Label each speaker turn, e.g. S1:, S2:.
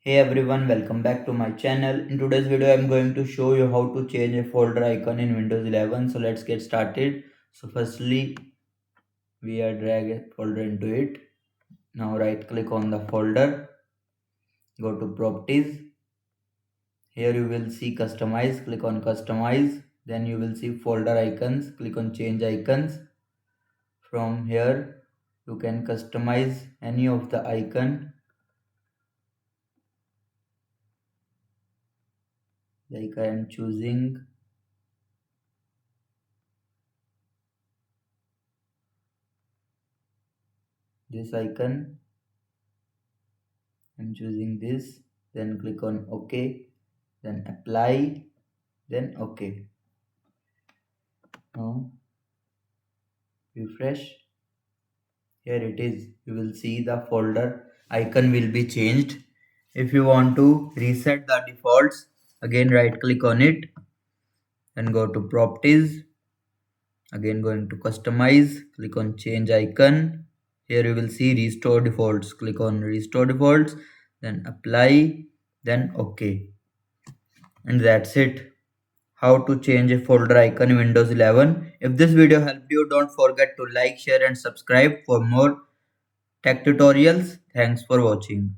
S1: Hey everyone, welcome back to my channel. In today's video, I'm going to show you how to change a folder icon in Windows 11. So let's get started. So firstly, we are drag a folder into it. Now right click on the folder, go to properties. Here you will see customize, click on customize. Then you will see folder icons, click on change icons. From here, you can customize any of the icon. Like I am choosing this icon. I'm choosing this, then click on OK, then apply, then OK. Now refresh. Here it is. You will see the folder icon will be changed. If you want to reset the defaults, again right click on it, then go to properties. Again going to customize, click on change icon. Here you will see restore defaults. Click on restore defaults, then apply, then OK. And that's it. How to change a folder icon in Windows 11. If this video helped you, don't forget to like, share and subscribe for more tech tutorials. Thanks for watching.